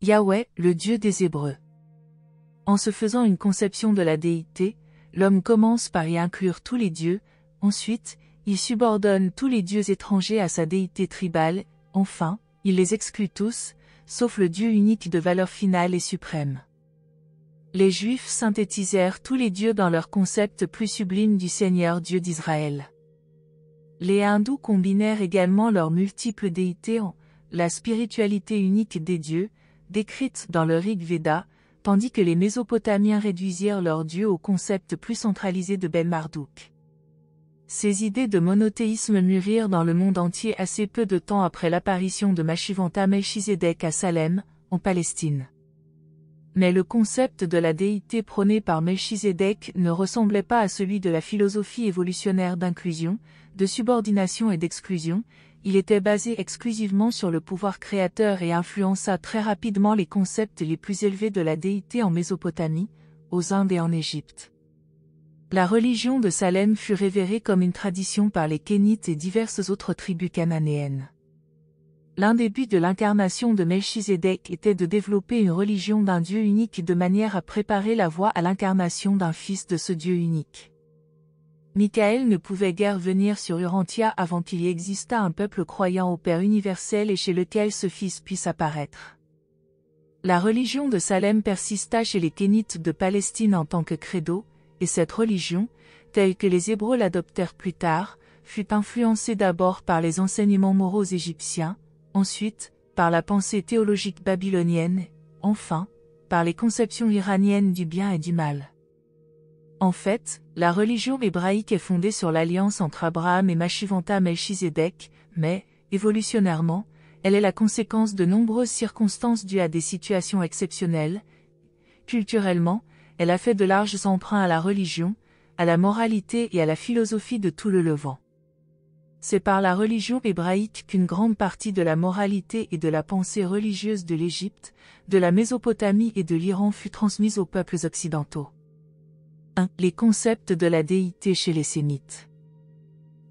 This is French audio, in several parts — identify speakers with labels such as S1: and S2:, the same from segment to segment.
S1: Yahweh, le Dieu des Hébreux. En se faisant une conception de la déité, l'homme commence par y inclure tous les dieux, ensuite, il subordonne tous les dieux étrangers à sa déité tribale, enfin, il les exclut tous, sauf le Dieu unique de valeur finale et suprême. Les Juifs synthétisèrent tous les dieux dans leur concept plus sublime du Seigneur Dieu d'Israël. Les hindous combinèrent également leurs multiples déités en la spiritualité unique des dieux, décrite dans le Rig Veda, tandis que les Mésopotamiens réduisirent leur dieu au concept plus centralisé de Ben-Marduk. Ces idées de monothéisme mûrirent dans le monde entier assez peu de temps après l'apparition de Mashivanta Melchizedek à Salem, en Palestine. Mais le concept de la déité prôné par Melchizedek ne ressemblait pas à celui de la philosophie évolutionnaire d'inclusion, de subordination et d'exclusion. Il était basé exclusivement sur le pouvoir créateur et influença très rapidement les concepts les plus élevés de la déité en Mésopotamie, aux Indes et en Égypte. La religion de Salem fut révérée comme une tradition par les Kénites et diverses autres tribus cananéennes. L'un des buts de l'incarnation de Melchizedek était de développer une religion d'un Dieu unique de manière à préparer la voie à l'incarnation d'un fils de ce Dieu unique. Michael ne pouvait guère venir sur Urantia avant qu'il y existât un peuple croyant au Père universel et chez lequel ce fils puisse apparaître. La religion de Salem persista chez les Kénites de Palestine en tant que credo, et cette religion, telle que les Hébreux l'adoptèrent plus tard, fut influencée d'abord par les enseignements moraux égyptiens, ensuite, par la pensée théologique babylonienne, enfin, par les conceptions iraniennes du bien et du mal. En fait, la religion hébraïque est fondée sur l'alliance entre Abraham et Mashivanta Melchizedek, mais, évolutionnairement, elle est la conséquence de nombreuses circonstances dues à des situations exceptionnelles. Culturellement, elle a fait de larges emprunts à la religion, à la moralité et à la philosophie de tout le Levant. C'est par la religion hébraïque qu'une grande partie de la moralité et de la pensée religieuse de l'Égypte, de la Mésopotamie et de l'Iran fut transmise aux peuples occidentaux. 1. Les concepts de la déité chez les Sémites.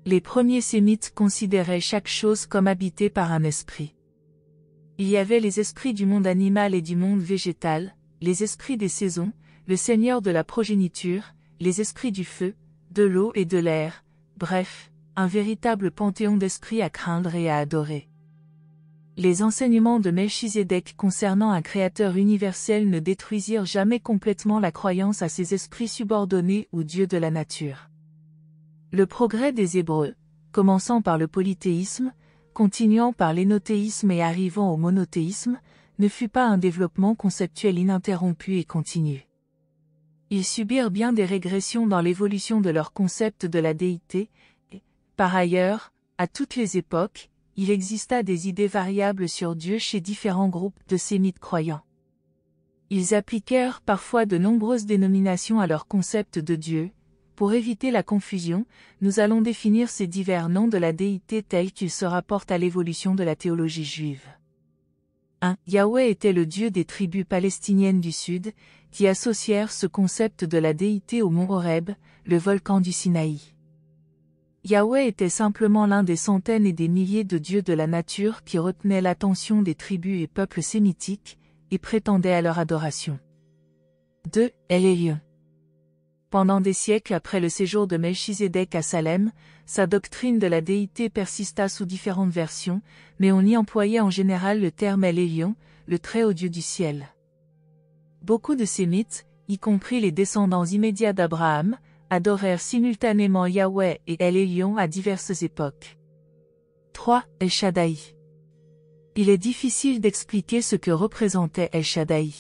S1: Les premiers Sémites considéraient chaque chose comme habitée par un esprit. Il y avait les esprits du monde animal et du monde végétal, les esprits des saisons, le Seigneur de la progéniture, les esprits du feu, de l'eau et de l'air, bref, un véritable panthéon d'esprits à craindre et à adorer. Les enseignements de Melchizedek concernant un créateur universel ne détruisirent jamais complètement la croyance à ces esprits subordonnés ou dieux de la nature. Le progrès des Hébreux, commençant par le polythéisme, continuant par l'énothéisme et arrivant au monothéisme, ne fut pas un développement conceptuel ininterrompu et continu. Ils subirent bien des régressions dans l'évolution de leur concept de la déité, et, par ailleurs, à toutes les époques, il exista des idées variables sur Dieu chez différents groupes de sémites croyants. Ils appliquèrent parfois de nombreuses dénominations à leur concept de Dieu. Pour éviter la confusion, nous allons définir ces divers noms de la déité tels qu'ils se rapportent à l'évolution de la théologie juive. 1. Yahweh était le Dieu des tribus palestiniennes du Sud, qui associèrent ce concept de la déité au mont Horeb, le volcan du Sinaï. Yahweh était simplement l'un des centaines et des milliers de dieux de la nature qui retenaient l'attention des tribus et peuples sémitiques, et prétendaient à leur adoration. 2. El-Elyon. Pendant des siècles après le séjour de Melchizedek à Salem, sa doctrine de la déité persista sous différentes versions, mais on y employait en général le terme El-Elyon, le Très-Haut Dieu du ciel. Beaucoup de Sémites, y compris les descendants immédiats d'Abraham, adorèrent simultanément Yahweh et El-Elyon à diverses époques. 3. El Shaddai. Il est difficile d'expliquer ce que représentait El Shaddai.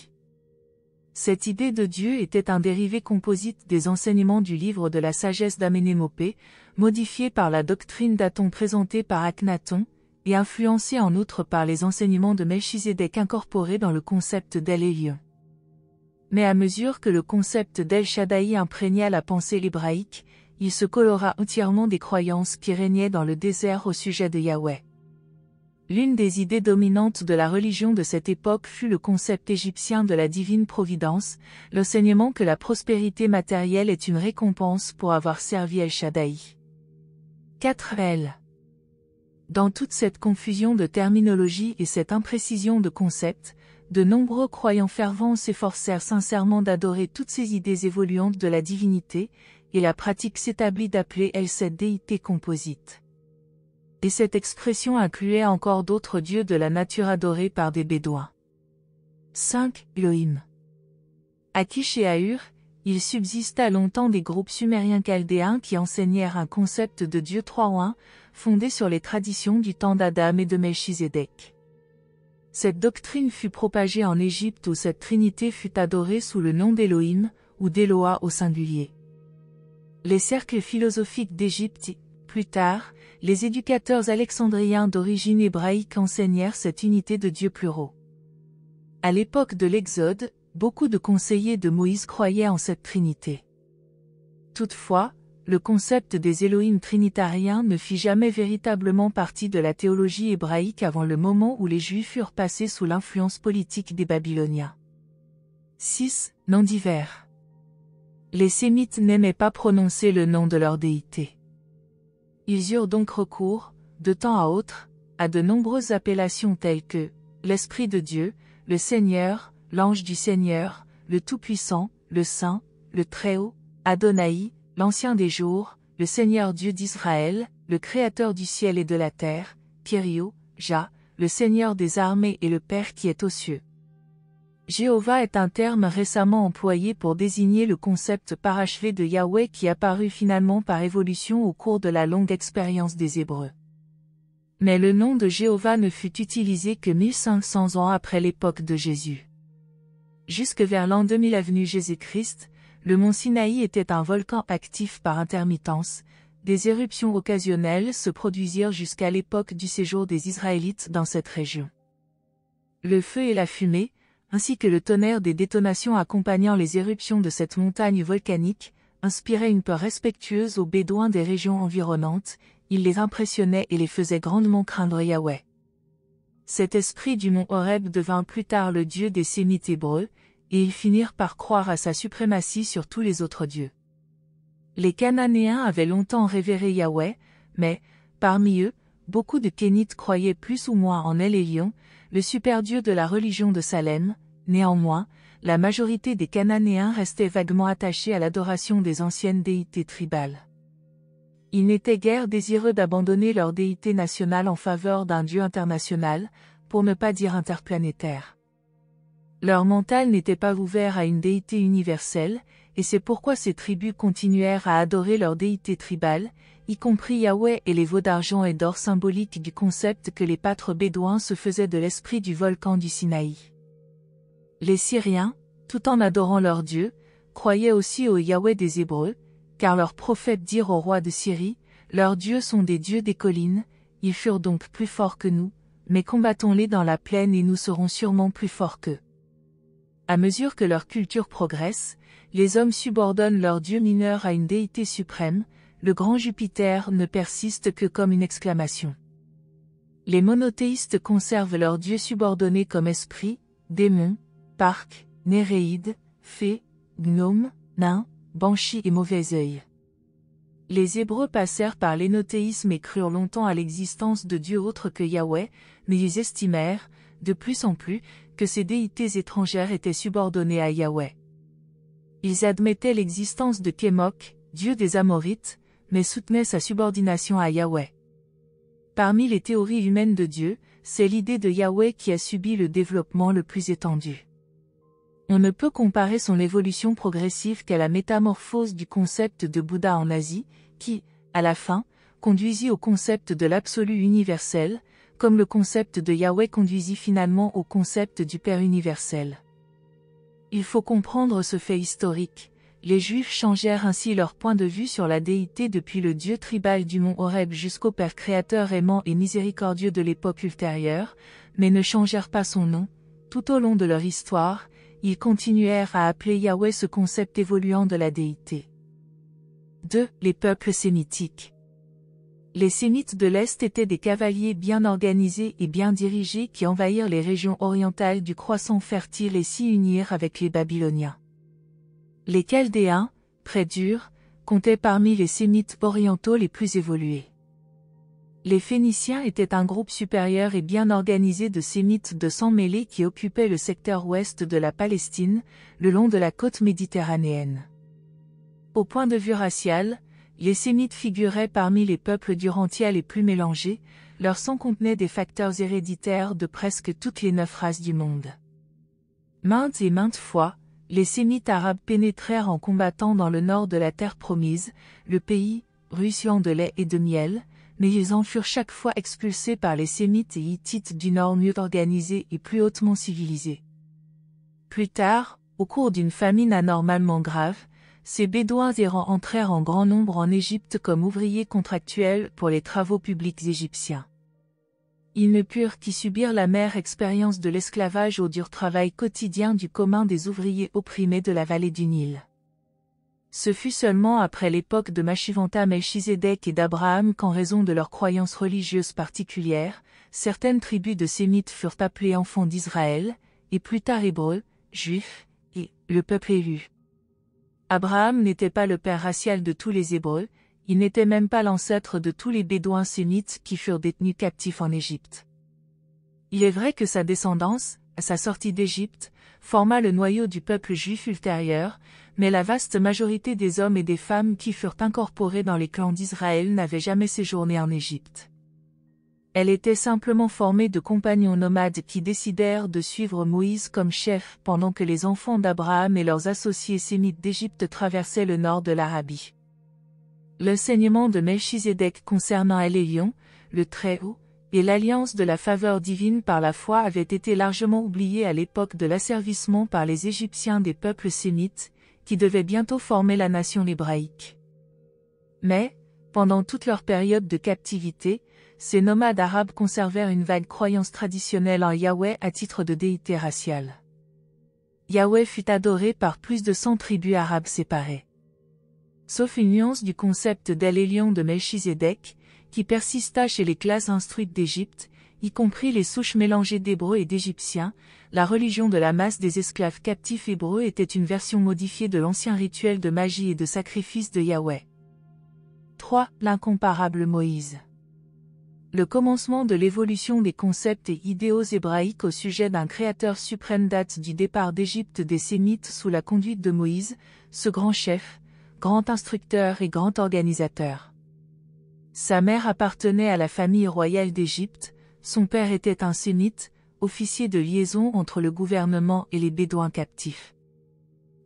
S1: Cette idée de Dieu était un dérivé composite des enseignements du livre de la sagesse d'Amenémopé, modifié par la doctrine d'Aton présentée par Akhenaton, et influencé en outre par les enseignements de Melchizedek incorporés dans le concept d'El-Elyon. Mais à mesure que le concept d'El Shaddai imprégna la pensée hébraïque, il se colora entièrement des croyances qui régnaient dans le désert au sujet de Yahweh. L'une des idées dominantes de la religion de cette époque fut le concept égyptien de la divine providence, l'enseignement que la prospérité matérielle est une récompense pour avoir servi El Shaddai. 4. El. Dans toute cette confusion de terminologie et cette imprécision de concepts, de nombreux croyants fervents s'efforcèrent sincèrement d'adorer toutes ces idées évoluantes de la divinité, et la pratique s'établit d'appeler elle cette déité composite. Et cette expression incluait encore d'autres dieux de la nature adorés par des Bédouins. 5. Elohim. À Kish et à Ur, il subsista longtemps des groupes sumériens chaldéens qui enseignèrent un concept de Dieu trois en un, fondé sur les traditions du temps d'Adam et de Melchizedek. Cette doctrine fut propagée en Égypte où cette trinité fut adorée sous le nom d'Elohim, ou d'Eloah au singulier. Les cercles philosophiques d'Égypte, plus tard, les éducateurs alexandriens d'origine hébraïque enseignèrent cette unité de dieux pluraux. À l'époque de l'Exode, beaucoup de conseillers de Moïse croyaient en cette trinité. Toutefois, le concept des Elohim trinitariens ne fit jamais véritablement partie de la théologie hébraïque avant le moment où les Juifs furent passés sous l'influence politique des Babyloniens. 6. Noms divers. Les Sémites n'aimaient pas prononcer le nom de leur déité. Ils eurent donc recours, de temps à autre, à de nombreuses appellations telles que l'Esprit de Dieu, le Seigneur, l'Ange du Seigneur, le Tout-Puissant, le Saint, le Très-Haut, Adonai, l'Ancien des Jours, le Seigneur Dieu d'Israël, le Créateur du ciel et de la terre, Kyrio, Jah, le Seigneur des armées et le Père qui est aux cieux. Jéhovah est un terme récemment employé pour désigner le concept parachevé de Yahweh qui apparut finalement par évolution au cours de la longue expérience des Hébreux. Mais le nom de Jéhovah ne fut utilisé que 1500 ans après l'époque de Jésus. Jusque vers l'an 2000 avenue Jésus-Christ, le mont Sinaï était un volcan actif par intermittence, des éruptions occasionnelles se produisirent jusqu'à l'époque du séjour des Israélites dans cette région. Le feu et la fumée, ainsi que le tonnerre des détonations accompagnant les éruptions de cette montagne volcanique, inspiraient une peur respectueuse aux Bédouins des régions environnantes, ils les impressionnaient et les faisaient grandement craindre Yahweh. Cet esprit du mont Horeb devint plus tard le dieu des Sémites hébreux, et ils finirent par croire à sa suprématie sur tous les autres dieux. Les Cananéens avaient longtemps révéré Yahweh, mais, parmi eux, beaucoup de Kénites croyaient plus ou moins en El Elyon, le superdieu de la religion de Salem. Néanmoins, la majorité des Cananéens restaient vaguement attachés à l'adoration des anciennes déités tribales. Ils n'étaient guère désireux d'abandonner leur déité nationale en faveur d'un dieu international, pour ne pas dire interplanétaire. Leur mental n'était pas ouvert à une déité universelle, et c'est pourquoi ces tribus continuèrent à adorer leur déité tribale, y compris Yahweh et les veaux d'argent et d'or symboliques du concept que les pâtres bédouins se faisaient de l'esprit du volcan du Sinaï. Les Syriens, tout en adorant leur Dieu, croyaient aussi au Yahweh des Hébreux, car leurs prophètes dirent au roi de Syrie, « Leurs dieux sont des dieux des collines, ils furent donc plus forts que nous, mais combattons-les dans la plaine et nous serons sûrement plus forts qu'eux. » À mesure que leur culture progresse, les hommes subordonnent leur dieu mineur à une déité suprême, le grand Jupiter ne persiste que comme une exclamation. Les monothéistes conservent leurs dieux subordonnés comme esprits, démons, parcs, néréides, fées, gnomes, nains, banshee et mauvais œil. Les Hébreux passèrent par l'énothéisme et crurent longtemps à l'existence de dieux autres que Yahweh, mais ils estimèrent, de plus en plus, que ces déités étrangères étaient subordonnées à Yahweh. Ils admettaient l'existence de Kémok, dieu des Amorites, mais soutenaient sa subordination à Yahweh. Parmi les théories humaines de Dieu, c'est l'idée de Yahweh qui a subi le développement le plus étendu. On ne peut comparer son évolution progressive qu'à la métamorphose du concept de Bouddha en Asie, qui, à la fin, conduisit au concept de l'absolu universel, comme le concept de Yahweh conduisit finalement au concept du Père universel. Il faut comprendre ce fait historique. Les Juifs changèrent ainsi leur point de vue sur la déité depuis le dieu tribal du mont Horeb jusqu'au Père créateur aimant et miséricordieux de l'époque ultérieure, mais ne changèrent pas son nom. Tout au long de leur histoire, ils continuèrent à appeler Yahweh ce concept évoluant de la déité. 2. Les peuples sémitiques. Les Sémites de l'Est étaient des cavaliers bien organisés et bien dirigés qui envahirent les régions orientales du croissant fertile et s'y unirent avec les Babyloniens. Les Chaldéens, très durs, comptaient parmi les Sémites orientaux les plus évolués. Les Phéniciens étaient un groupe supérieur et bien organisé de Sémites de sang mêlé qui occupaient le secteur ouest de la Palestine, le long de la côte méditerranéenne. Au point de vue racial, les Sémites figuraient parmi les peuples d'Urantia les plus mélangés, leur sang contenait des facteurs héréditaires de presque toutes les 9 races du monde. Maintes et maintes fois, les Sémites arabes pénétrèrent en combattant dans le nord de la terre promise, le pays, ruisselant de lait et de miel, mais ils en furent chaque fois expulsés par les Sémites et Hittites du nord mieux organisés et plus hautement civilisés. Plus tard, au cours d'une famine anormalement grave, ces Bédouins errants entrèrent en grand nombre en Égypte comme ouvriers contractuels pour les travaux publics égyptiens. Ils ne purent qu'y subir l'amère expérience de l'esclavage au dur travail quotidien du commun des ouvriers opprimés de la vallée du Nil. Ce fut seulement après l'époque de Machivanta Melchizedek et d'Abraham qu'en raison de leurs croyances religieuses particulières, certaines tribus de Sémites furent appelées enfants d'Israël, et plus tard Hébreux, Juifs, et le peuple élu. Abraham n'était pas le père racial de tous les Hébreux, il n'était même pas l'ancêtre de tous les Bédouins sémites qui furent détenus captifs en Égypte. Il est vrai que sa descendance, à sa sortie d'Égypte, forma le noyau du peuple juif ultérieur, mais la vaste majorité des hommes et des femmes qui furent incorporés dans les clans d'Israël n'avaient jamais séjourné en Égypte. Elle était simplement formée de compagnons nomades qui décidèrent de suivre Moïse comme chef pendant que les enfants d'Abraham et leurs associés sémites d'Égypte traversaient le nord de l'Arabie. L'enseignement de Melchizedek concernant Elélion, le Très-Haut, et l'alliance de la faveur divine par la foi avaient été largement oubliés à l'époque de l'asservissement par les Égyptiens des peuples sémites, qui devaient bientôt former la nation hébraïque. Mais, pendant toute leur période de captivité, ces nomades arabes conservèrent une vague croyance traditionnelle en Yahweh à titre de déité raciale. Yahweh fut adoré par plus de 100 tribus arabes séparées. Sauf une nuance du concept d'El-Elyon de Melchizedek, qui persista chez les classes instruites d'Égypte, y compris les souches mélangées d'Hébreux et d'Égyptiens, la religion de la masse des esclaves captifs hébreux était une version modifiée de l'ancien rituel de magie et de sacrifice de Yahweh. 3. L'incomparable Moïse. Le commencement de l'évolution des concepts et idéaux hébraïques au sujet d'un créateur suprême date du départ d'Égypte des Sémites sous la conduite de Moïse, ce grand chef, grand instructeur et grand organisateur. Sa mère appartenait à la famille royale d'Égypte, son père était un sémite, officier de liaison entre le gouvernement et les Bédouins captifs.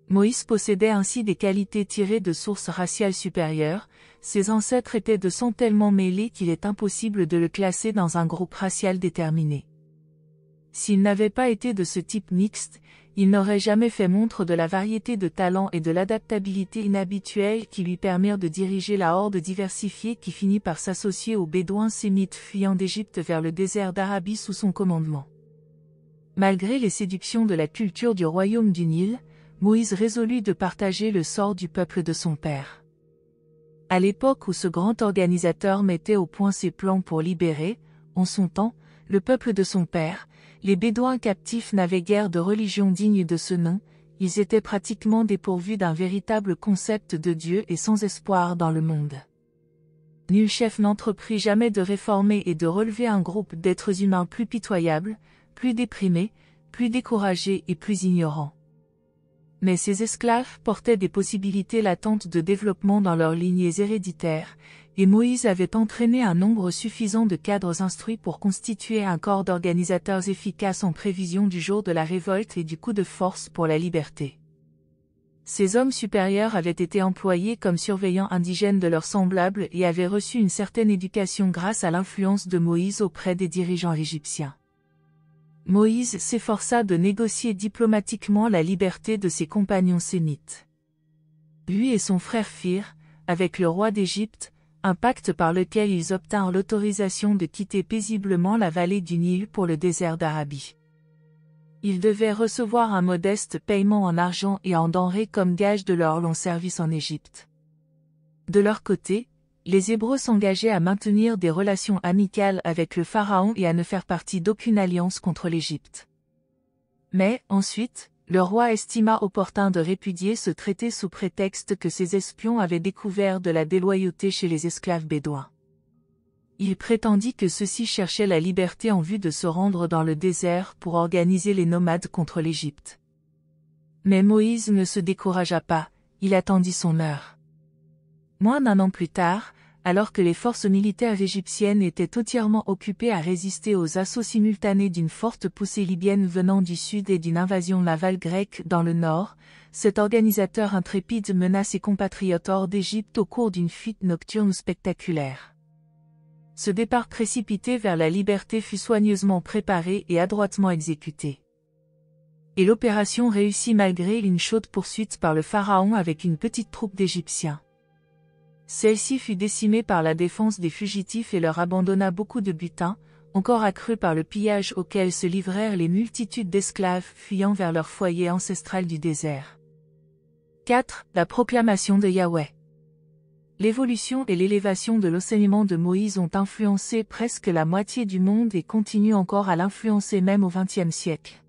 S1: Moïse possédait ainsi des qualités tirées de sources raciales supérieures, ses ancêtres étaient de sang tellement mêlés qu'il est impossible de le classer dans un groupe racial déterminé. S'il n'avait pas été de ce type mixte, il n'aurait jamais fait montre de la variété de talents et de l'adaptabilité inhabituelle qui lui permirent de diriger la horde diversifiée qui finit par s'associer aux Bédouins sémites fuyant d'Égypte vers le désert d'Arabie sous son commandement. Malgré les séductions de la culture du royaume du Nil, Moïse résolut de partager le sort du peuple de son père. À l'époque où ce grand organisateur mettait au point ses plans pour libérer, en son temps, le peuple de son père, les Bédouins captifs n'avaient guère de religion digne de ce nom, ils étaient pratiquement dépourvus d'un véritable concept de Dieu et sans espoir dans le monde. Nul chef n'entreprit jamais de réformer et de relever un groupe d'êtres humains plus pitoyables, plus déprimés, plus découragés et plus ignorants. Mais ces esclaves portaient des possibilités latentes de développement dans leurs lignées héréditaires, et Moïse avait entraîné un nombre suffisant de cadres instruits pour constituer un corps d'organisateurs efficaces en prévision du jour de la révolte et du coup de force pour la liberté. Ces hommes supérieurs avaient été employés comme surveillants indigènes de leurs semblables et avaient reçu une certaine éducation grâce à l'influence de Moïse auprès des dirigeants égyptiens. Moïse s'efforça de négocier diplomatiquement la liberté de ses compagnons sémites. Lui et son frère firent, avec le roi d'Égypte, un pacte par lequel ils obtinrent l'autorisation de quitter paisiblement la vallée du Nil pour le désert d'Arabie. Ils devaient recevoir un modeste paiement en argent et en denrées comme gage de leur long service en Égypte. De leur côté, les Hébreux s'engageaient à maintenir des relations amicales avec le Pharaon et à ne faire partie d'aucune alliance contre l'Égypte. Mais, ensuite, le roi estima opportun de répudier ce traité sous prétexte que ses espions avaient découvert de la déloyauté chez les esclaves bédouins. Il prétendit que ceux-ci cherchaient la liberté en vue de se rendre dans le désert pour organiser les nomades contre l'Égypte. Mais Moïse ne se découragea pas, il attendit son heure. Moins d'1 an plus tard, alors que les forces militaires égyptiennes étaient entièrement occupées à résister aux assauts simultanés d'une forte poussée libyenne venant du sud et d'une invasion navale grecque dans le nord, cet organisateur intrépide mena ses compatriotes hors d'Égypte au cours d'une fuite nocturne spectaculaire. Ce départ précipité vers la liberté fut soigneusement préparé et adroitement exécuté. Et l'opération réussit malgré une chaude poursuite par le pharaon avec une petite troupe d'Égyptiens. Celle-ci fut décimée par la défense des fugitifs et leur abandonna beaucoup de butin, encore accru par le pillage auquel se livrèrent les multitudes d'esclaves fuyant vers leur foyer ancestral du désert. 4. La proclamation de Yahweh. L'évolution et l'élévation de l'enseignement de Moïse ont influencé presque la moitié du monde et continuent encore à l'influencer même au XXe siècle.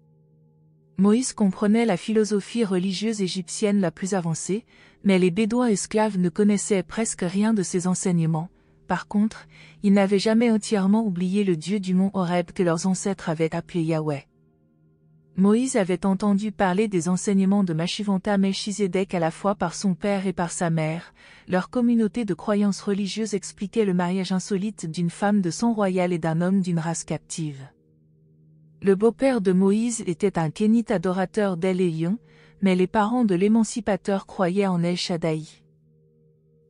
S1: Moïse comprenait la philosophie religieuse égyptienne la plus avancée, mais les Bédouins esclaves ne connaissaient presque rien de ces enseignements. Par contre, ils n'avaient jamais entièrement oublié le Dieu du mont Horeb que leurs ancêtres avaient appelé Yahweh. Moïse avait entendu parler des enseignements de Mashivanta Melchizedek à la fois par son père et par sa mère. Leur communauté de croyances religieuses expliquait le mariage insolite d'une femme de sang royal et d'un homme d'une race captive. Le beau-père de Moïse était un kénite adorateur d'El Elyon, mais les parents de l'émancipateur croyaient en El Shaddai.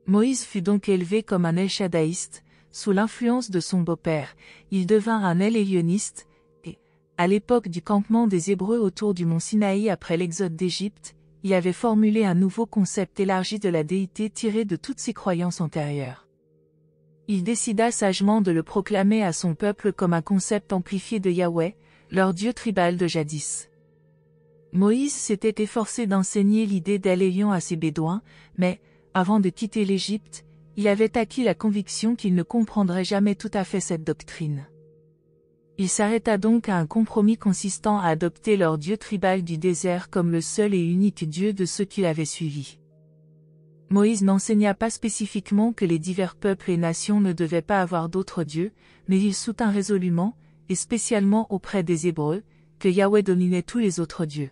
S1: Moïse fut donc élevé comme un El Shaddaiiste, sous l'influence de son beau-père, il devint un El Elyoniste, et, à l'époque du campement des Hébreux autour du mont Sinaï après l'exode d'Égypte, il avait formulé un nouveau concept élargi de la déité tiré de toutes ses croyances antérieures. Il décida sagement de le proclamer à son peuple comme un concept amplifié de Yahweh, leur dieu tribal de jadis. Moïse s'était efforcé d'enseigner l'idée d'El Elyon à ses Bédouins, mais, avant de quitter l'Égypte, il avait acquis la conviction qu'il ne comprendrait jamais tout à fait cette doctrine. Il s'arrêta donc à un compromis consistant à adopter leur dieu tribal du désert comme le seul et unique dieu de ceux qui l'avaient suivi. Moïse n'enseigna pas spécifiquement que les divers peuples et nations ne devaient pas avoir d'autres dieux, mais il soutint résolument, et spécialement auprès des Hébreux, que Yahweh dominait tous les autres dieux.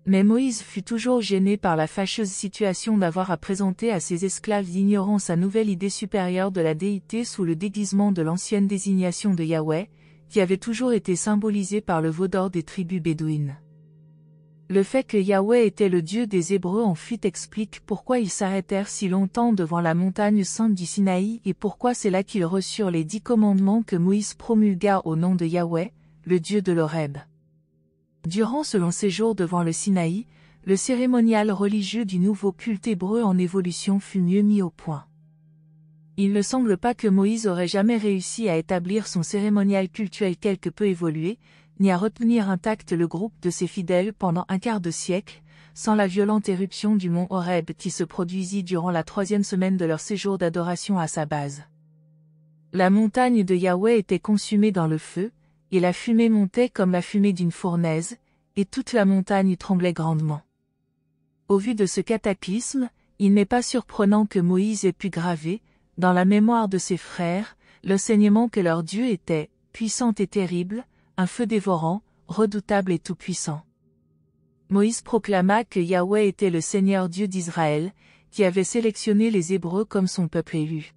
S1: Mais Moïse fut toujours gêné par la fâcheuse situation d'avoir à présenter à ses esclaves ignorants sa nouvelle idée supérieure de la déité sous le déguisement de l'ancienne désignation de Yahweh, qui avait toujours été symbolisée par le veau d'or des tribus bédouines. Le fait que Yahweh était le Dieu des Hébreux en fuite explique pourquoi ils s'arrêtèrent si longtemps devant la montagne sainte du Sinaï et pourquoi c'est là qu'ils reçurent les 10 commandements que Moïse promulgua au nom de Yahweh, le Dieu de l'Horeb. Durant ce long séjour devant le Sinaï, le cérémonial religieux du nouveau culte hébreu en évolution fut mieux mis au point. Il ne semble pas que Moïse aurait jamais réussi à établir son cérémonial cultuel quelque peu évolué, ni à retenir intact le groupe de ses fidèles pendant un quart de siècle, sans la violente éruption du mont Horeb qui se produisit durant la 3e semaine de leur séjour d'adoration à sa base. La montagne de Yahweh était consumée dans le feu, et la fumée montait comme la fumée d'une fournaise, et toute la montagne tremblait grandement. Au vu de ce cataclysme, il n'est pas surprenant que Moïse ait pu graver, dans la mémoire de ses frères, l'enseignement que leur Dieu était, puissant et terrible, un feu dévorant, redoutable et tout-puissant. Moïse proclama que Yahweh était le Seigneur Dieu d'Israël, qui avait sélectionné les Hébreux comme son peuple élu.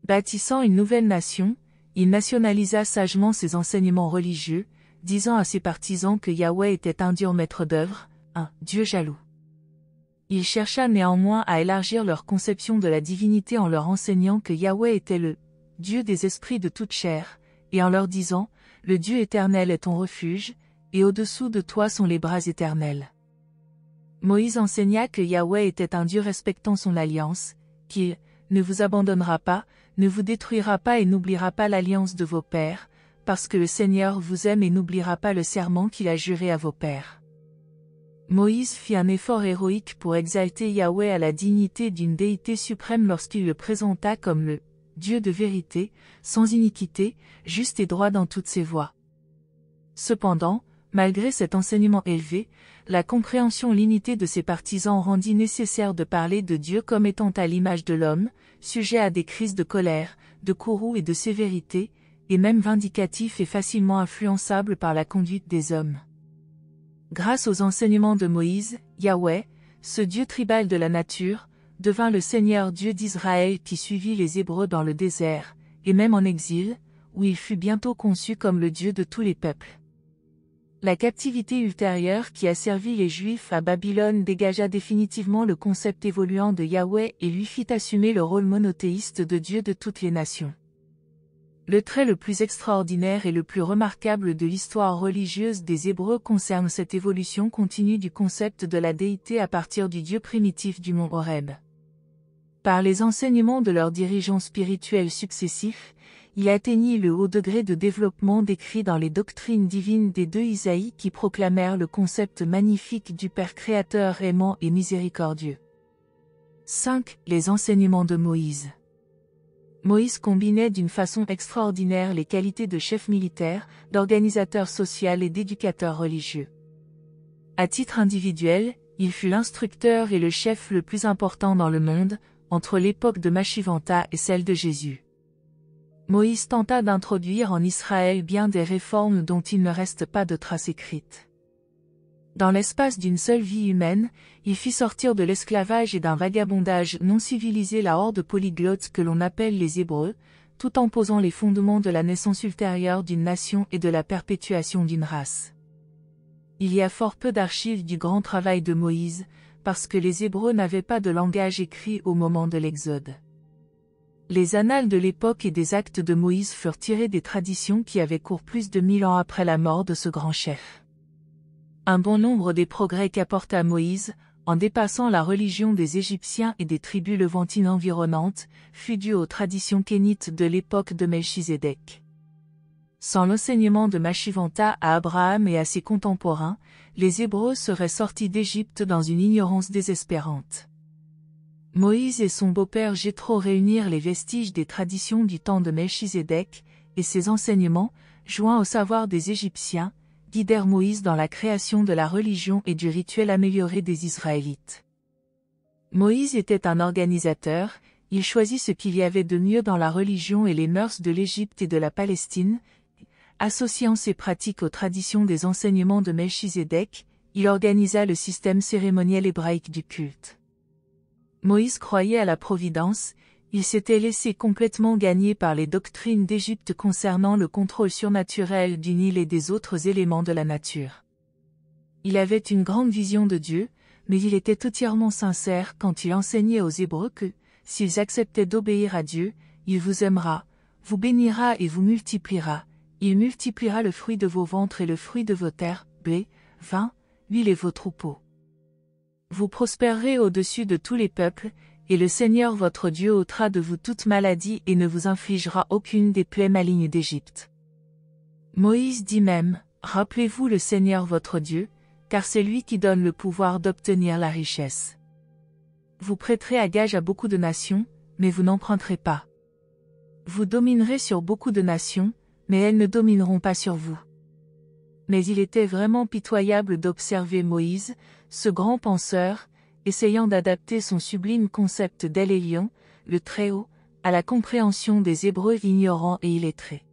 S1: Bâtissant une nouvelle nation, il nationalisa sagement ses enseignements religieux, disant à ses partisans que Yahweh était un dur maître d'œuvre, un Dieu jaloux. Il chercha néanmoins à élargir leur conception de la divinité en leur enseignant que Yahweh était le Dieu des esprits de toute chair, et en leur disant, le Dieu éternel est ton refuge, et au-dessous de toi sont les bras éternels. Moïse enseigna que Yahweh était un Dieu respectant son alliance, qu'il ne vous abandonnera pas, ne vous détruira pas et n'oubliera pas l'alliance de vos pères, parce que le Seigneur vous aime et n'oubliera pas le serment qu'il a juré à vos pères. Moïse fit un effort héroïque pour exalter Yahweh à la dignité d'une déité suprême lorsqu'il le présenta comme le Dieu de vérité, sans iniquité, juste et droit dans toutes ses voies. Cependant, malgré cet enseignement élevé, la compréhension limitée de ses partisans rendit nécessaire de parler de Dieu comme étant à l'image de l'homme, sujet à des crises de colère, de courroux et de sévérité, et même vindicatif et facilement influençable par la conduite des hommes. Grâce aux enseignements de Moïse, Yahweh, ce Dieu tribal de la nature, devint le Seigneur Dieu d'Israël qui suivit les Hébreux dans le désert, et même en exil, où il fut bientôt conçu comme le Dieu de tous les peuples. La captivité ultérieure qui a servi les Juifs à Babylone dégagea définitivement le concept évoluant de Yahweh et lui fit assumer le rôle monothéiste de Dieu de toutes les nations. Le trait le plus extraordinaire et le plus remarquable de l'histoire religieuse des Hébreux concerne cette évolution continue du concept de la déité à partir du Dieu primitif du mont Horeb. Par les enseignements de leurs dirigeants spirituels successifs, il atteignit le haut degré de développement décrit dans les doctrines divines des deux Isaïe qui proclamèrent le concept magnifique du Père créateur aimant et miséricordieux. 5. Les enseignements de Moïse. Moïse combinait d'une façon extraordinaire les qualités de chef militaire, d'organisateur social et d'éducateur religieux. À titre individuel, il fut l'instructeur et le chef le plus important dans le monde, entre l'époque de Machivanta et celle de Jésus. Moïse tenta d'introduire en Israël bien des réformes dont il ne reste pas de traces écrites. Dans l'espace d'une seule vie humaine, il fit sortir de l'esclavage et d'un vagabondage non civilisé la horde polyglotte que l'on appelle les Hébreux, tout en posant les fondements de la naissance ultérieure d'une nation et de la perpétuation d'une race. Il y a fort peu d'archives du grand travail de Moïse, parce que les Hébreux n'avaient pas de langage écrit au moment de l'Exode. Les annales de l'époque et des actes de Moïse furent tirés des traditions qui avaient cours plus de 1000 ans après la mort de ce grand chef. Un bon nombre des progrès qu'apporta Moïse, en dépassant la religion des Égyptiens et des tribus levantines environnantes, fut dû aux traditions kénites de l'époque de Melchizedek. Sans l'enseignement de Machivanta à Abraham et à ses contemporains, les Hébreux seraient sortis d'Égypte dans une ignorance désespérante. Moïse et son beau-père Jéthro réunirent les vestiges des traditions du temps de Melchizedek, et ses enseignements, joints au savoir des Égyptiens, guidèrent Moïse dans la création de la religion et du rituel amélioré des Israélites. Moïse était un organisateur, il choisit ce qu'il y avait de mieux dans la religion et les mœurs de l'Égypte et de la Palestine. Associant ses pratiques aux traditions des enseignements de Melchizedek, il organisa le système cérémoniel hébraïque du culte. Moïse croyait à la providence, il s'était laissé complètement gagner par les doctrines d'Égypte concernant le contrôle surnaturel du Nil et des autres éléments de la nature. Il avait une grande vision de Dieu, mais il était entièrement sincère quand il enseignait aux Hébreux que, s'ils acceptaient d'obéir à Dieu, il vous aimera, vous bénira et vous multipliera, il multipliera le fruit de vos ventres et le fruit de vos terres, blé, vin, huile et vos troupeaux. Vous prospérerez au-dessus de tous les peuples, et le Seigneur votre Dieu ôtera de vous toute maladie et ne vous infligera aucune des plaies malignes d'Égypte. Moïse dit même, rappelez-vous le Seigneur votre Dieu, car c'est lui qui donne le pouvoir d'obtenir la richesse. Vous prêterez à gage à beaucoup de nations, mais vous n'emprunterez pas. Vous dominerez sur beaucoup de nations, mais elles ne domineront pas sur vous. Mais il était vraiment pitoyable d'observer Moïse, ce grand penseur, essayant d'adapter son sublime concept d'El Elyon, le Très-Haut, à la compréhension des Hébreux ignorants et illettrés.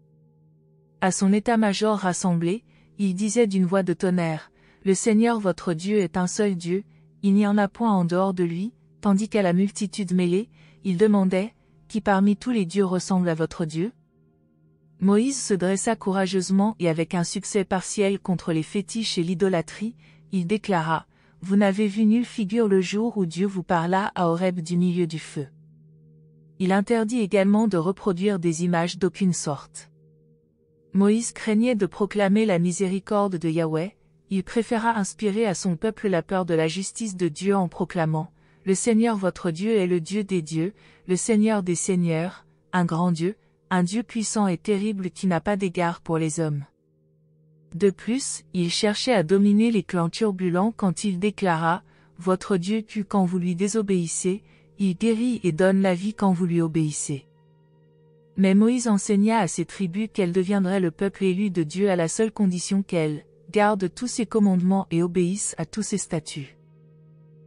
S1: À son état-major rassemblé, il disait d'une voix de tonnerre, « Le Seigneur votre Dieu est un seul Dieu, il n'y en a point en dehors de lui », tandis qu'à la multitude mêlée, il demandait, « Qui parmi tous les dieux ressemble à votre Dieu ?» Moïse se dressa courageusement et avec un succès partiel contre les fétiches et l'idolâtrie, il déclara, « Vous n'avez vu nulle figure le jour où Dieu vous parla à Horeb du milieu du feu. » Il interdit également de reproduire des images d'aucune sorte. Moïse craignait de proclamer la miséricorde de Yahweh, il préféra inspirer à son peuple la peur de la justice de Dieu en proclamant, « Le Seigneur votre Dieu est le Dieu des dieux, le Seigneur des seigneurs, un grand Dieu, un Dieu puissant et terrible qui n'a pas d'égard pour les hommes. » De plus, il cherchait à dominer les clans turbulents quand il déclara, « Votre Dieu tue quand vous lui désobéissez, il guérit et donne la vie quand vous lui obéissez. » Mais Moïse enseigna à ces tribus qu'elles deviendraient le peuple élu de Dieu à la seule condition qu'elles gardent tous ses commandements et obéissent à tous ses statuts.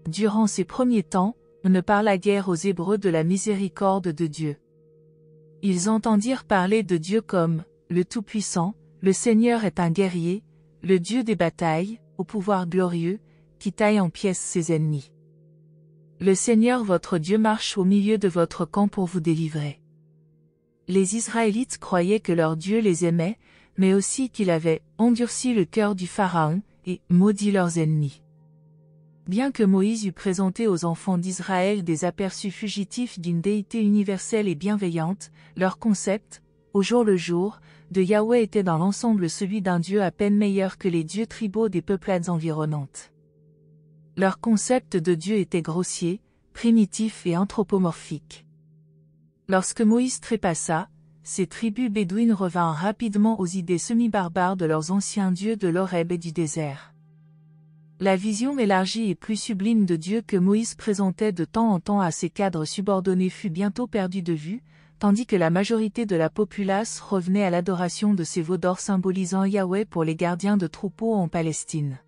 S1: Durant ces premiers temps, on ne parla guère aux Hébreux de la miséricorde de Dieu. Ils entendirent parler de Dieu comme « le Tout-Puissant », le Seigneur est un guerrier, le Dieu des batailles, au pouvoir glorieux, qui taille en pièces ses ennemis. Le Seigneur votre Dieu marche au milieu de votre camp pour vous délivrer. Les Israélites croyaient que leur Dieu les aimait, mais aussi qu'il avait endurci le cœur du Pharaon et maudit leurs ennemis. Bien que Moïse eût présenté aux enfants d'Israël des aperçus fugitifs d'une déité universelle et bienveillante, leur concept, au jour le jour, de Yahweh était dans l'ensemble celui d'un Dieu à peine meilleur que les dieux tribaux des peuplades environnantes. Leur concept de Dieu était grossier, primitif et anthropomorphique. Lorsque Moïse trépassa, ces tribus bédouines revinrent rapidement aux idées semi-barbares de leurs anciens dieux de l'Horeb et du désert. La vision élargie et plus sublime de Dieu que Moïse présentait de temps en temps à ses cadres subordonnés fut bientôt perdue de vue, tandis que la majorité de la populace revenait à l'adoration de ces veaux d'or symbolisant Yahweh pour les gardiens de troupeaux en Palestine.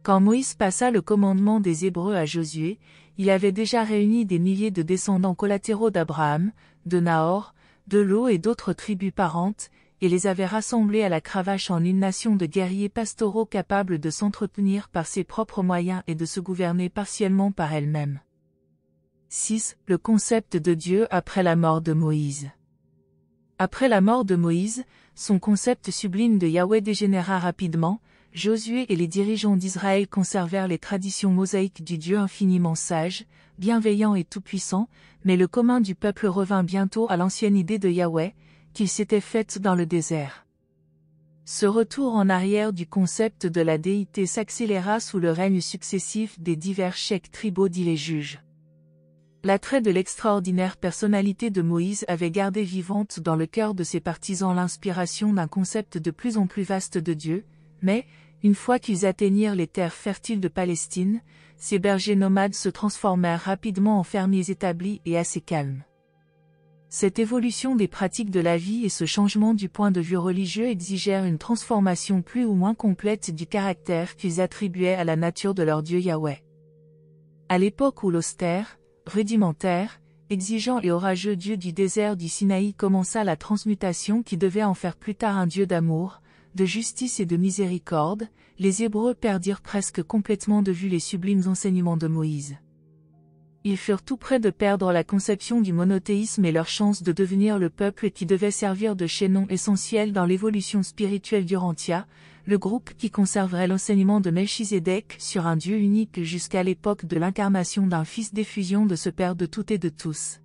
S1: Quand Moïse passa le commandement des Hébreux à Josué, il avait déjà réuni des milliers de descendants collatéraux d'Abraham, de Nahor, de Lot et d'autres tribus parentes, et les avait rassemblés à la cravache en une nation de guerriers pastoraux capables de s'entretenir par ses propres moyens et de se gouverner partiellement par elle-même. 6. Le concept de Dieu après la mort de Moïse. Après la mort de Moïse, son concept sublime de Yahweh dégénéra rapidement. Josué et les dirigeants d'Israël conservèrent les traditions mosaïques du Dieu infiniment sage, bienveillant et tout-puissant, mais le commun du peuple revint bientôt à l'ancienne idée de Yahweh, qu'il s'était faite dans le désert. Ce retour en arrière du concept de la déité s'accéléra sous le règne successif des divers chefs tribaux dits les juges. L'attrait de l'extraordinaire personnalité de Moïse avait gardé vivante dans le cœur de ses partisans l'inspiration d'un concept de plus en plus vaste de Dieu, mais, une fois qu'ils atteignirent les terres fertiles de Palestine, ces bergers nomades se transformèrent rapidement en fermiers établis et assez calmes. Cette évolution des pratiques de la vie et ce changement du point de vue religieux exigèrent une transformation plus ou moins complète du caractère qu'ils attribuaient à la nature de leur Dieu Yahweh. À l'époque où l'austère, rudimentaire, exigeant et orageux Dieu du désert du Sinaï commença la transmutation qui devait en faire plus tard un Dieu d'amour, de justice et de miséricorde, les Hébreux perdirent presque complètement de vue les sublimes enseignements de Moïse. Ils furent tout près de perdre la conception du monothéisme et leur chance de devenir le peuple qui devait servir de chaînon essentiel dans l'évolution spirituelle d'Urantia, le groupe qui conserverait l'enseignement de Melchizedek sur un Dieu unique jusqu'à l'époque de l'incarnation d'un fils d'effusion de ce Père de tout et de tous.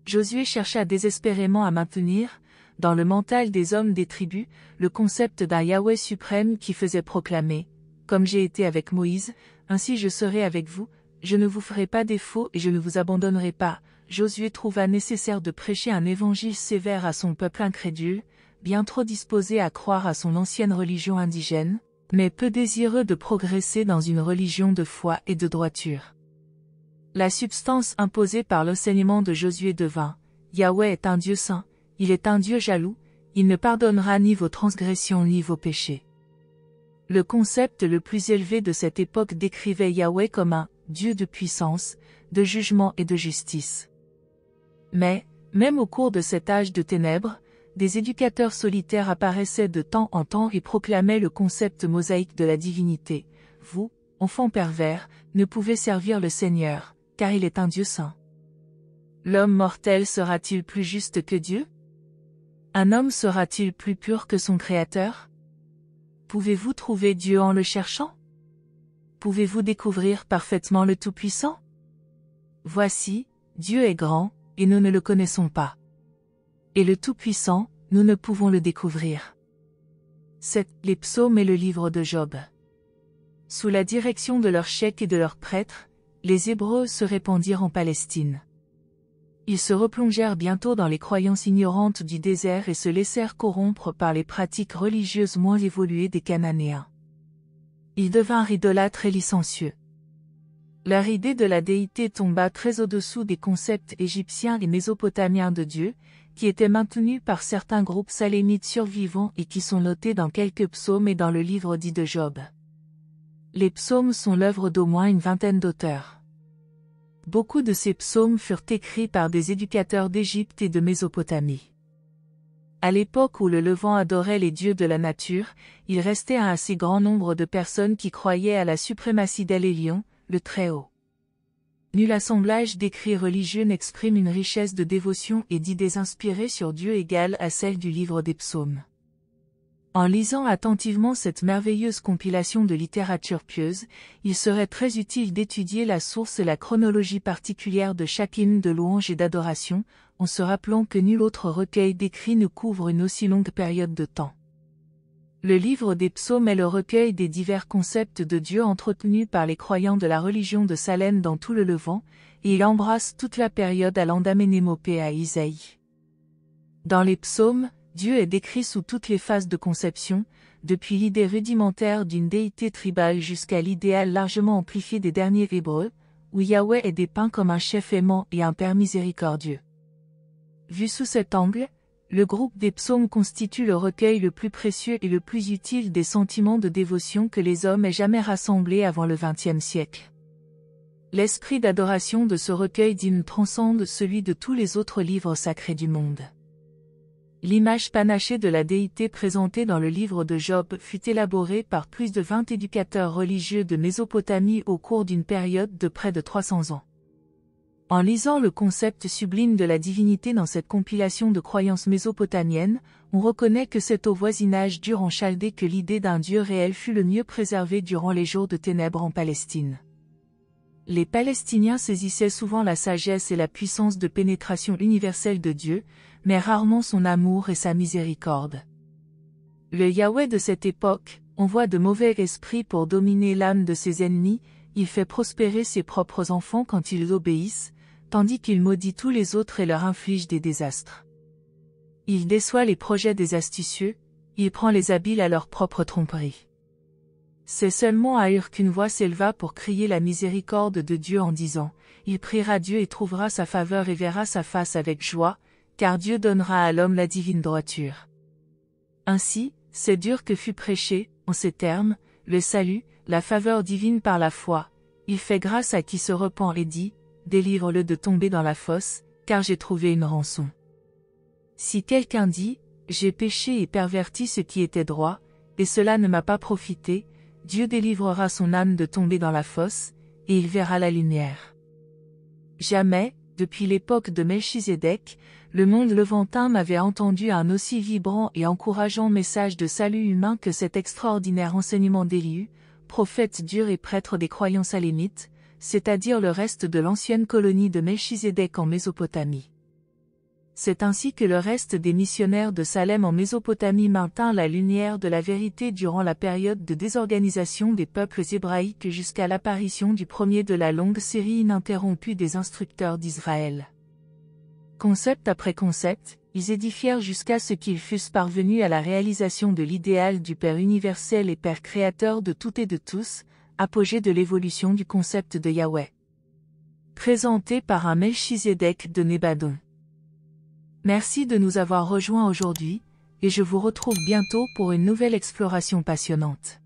S1: Josué chercha désespérément à maintenir, dans le mental des hommes des tribus, le concept d'un Yahweh suprême qui faisait proclamer « Comme j'ai été avec Moïse, ainsi je serai avec vous, je ne vous ferai pas défaut et je ne vous abandonnerai pas. » Josué trouva nécessaire de prêcher un évangile sévère à son peuple incrédule, bien trop disposé à croire à son ancienne religion indigène, mais peu désireux de progresser dans une religion de foi et de droiture. La substance imposée par l'enseignement de Josué devint « Yahweh est un Dieu saint, il est un Dieu jaloux, il ne pardonnera ni vos transgressions ni vos péchés. » Le concept le plus élevé de cette époque décrivait Yahweh comme un Dieu de puissance, de jugement et de justice. Mais, même au cours de cet âge de ténèbres, des éducateurs solitaires apparaissaient de temps en temps et proclamaient le concept mosaïque de la divinité. Vous, enfants pervers, ne pouvez servir le Seigneur, car il est un Dieu saint. L'homme mortel sera-t-il plus juste que Dieu? Un homme sera-t-il plus pur que son Créateur? Pouvez-vous trouver Dieu en le cherchant? Pouvez-vous découvrir parfaitement le Tout-Puissant? Voici, Dieu est grand, et nous ne le connaissons pas. Et le Tout-Puissant, nous ne pouvons le découvrir. 7. Les psaumes et le livre de Job. Sous la direction de leurs chefs et de leurs prêtres, les Hébreux se répandirent en Palestine. Ils se replongèrent bientôt dans les croyances ignorantes du désert et se laissèrent corrompre par les pratiques religieuses moins évoluées des Cananéens. Ils devinrent idolâtres et licencieux. Leur idée de la déité tomba très au-dessous des concepts égyptiens et mésopotamiens de Dieu, qui étaient maintenus par certains groupes salémites survivants et qui sont notés dans quelques psaumes et dans le livre dit de Job. Les psaumes sont l'œuvre d'au moins une vingtaine d'auteurs. Beaucoup de ces psaumes furent écrits par des éducateurs d'Égypte et de Mésopotamie. À l'époque où le Levant adorait les dieux de la nature, il restait un assez grand nombre de personnes qui croyaient à la suprématie d'El-Élyon, le Très-Haut. Nul assemblage d'écrits religieux n'exprime une richesse de dévotion et d'idées inspirées sur Dieu égale à celle du livre des psaumes. En lisant attentivement cette merveilleuse compilation de littérature pieuse, il serait très utile d'étudier la source et la chronologie particulière de chaque hymne de louange et d'adoration, en se rappelant que nul autre recueil d'écrits ne couvre une aussi longue période de temps. Le livre des psaumes est le recueil des divers concepts de Dieu entretenus par les croyants de la religion de Salem dans tout le Levant, et il embrasse toute la période allant d'Amenémopée à Isaïe. Dans les psaumes, Dieu est décrit sous toutes les phases de conception, depuis l'idée rudimentaire d'une déité tribale jusqu'à l'idéal largement amplifié des derniers Hébreux, où Yahweh est dépeint comme un chef aimant et un père miséricordieux. Vu sous cet angle, le groupe des psaumes constitue le recueil le plus précieux et le plus utile des sentiments de dévotion que les hommes aient jamais rassemblés avant le XXe siècle. L'esprit d'adoration de ce recueil d'hymnes transcende celui de tous les autres livres sacrés du monde. L'image panachée de la déité présentée dans le livre de Job fut élaborée par plus de 20 éducateurs religieux de Mésopotamie au cours d'une période de près de 300 ans. En lisant le concept sublime de la divinité dans cette compilation de croyances mésopotamiennes, on reconnaît que c'est au voisinage d'Ur en Chaldée que l'idée d'un Dieu réel fut le mieux préservée durant les jours de ténèbres en Palestine. Les Palestiniens saisissaient souvent la sagesse et la puissance de pénétration universelle de Dieu, mais rarement son amour et sa miséricorde. Le Yahweh de cette époque envoie de mauvais esprits pour dominer l'âme de ses ennemis, il fait prospérer ses propres enfants quand ils obéissent, tandis qu'il maudit tous les autres et leur inflige des désastres. Il déçoit les projets des astucieux, il prend les habiles à leur propre tromperie. C'est seulement à Ur qu'une voix s'éleva pour crier la miséricorde de Dieu en disant « Il priera Dieu et trouvera sa faveur et verra sa face avec joie, car Dieu donnera à l'homme la divine droiture. » Ainsi, c'est dur que fut prêché, en ces termes, le salut, la faveur divine par la foi. Il fait grâce à qui se repent et dit « Délivre-le de tomber dans la fosse, car j'ai trouvé une rançon. » Si quelqu'un dit « J'ai péché et perverti ce qui était droit, et cela ne m'a pas profité », Dieu délivrera son âme de tomber dans la fosse, et il verra la lumière. Jamais, depuis l'époque de Melchizedek, le monde levantin n'avait entendu un aussi vibrant et encourageant message de salut humain que cet extraordinaire enseignement d'Éliu, prophète dur et prêtre des croyants salémites, c'est-à-dire le reste de l'ancienne colonie de Melchizedek en Mésopotamie. C'est ainsi que le reste des missionnaires de Salem en Mésopotamie maintint la lumière de la vérité durant la période de désorganisation des peuples hébraïques jusqu'à l'apparition du premier de la longue série ininterrompue des instructeurs d'Israël. Concept après concept, ils édifièrent jusqu'à ce qu'ils fussent parvenus à la réalisation de l'idéal du Père universel et Père créateur de tout et de tous, apogée de l'évolution du concept de Yahweh. Présenté par un Melchizedek de Nébadon. Merci de nous avoir rejoints aujourd'hui, et je vous retrouve bientôt pour une nouvelle exploration passionnante.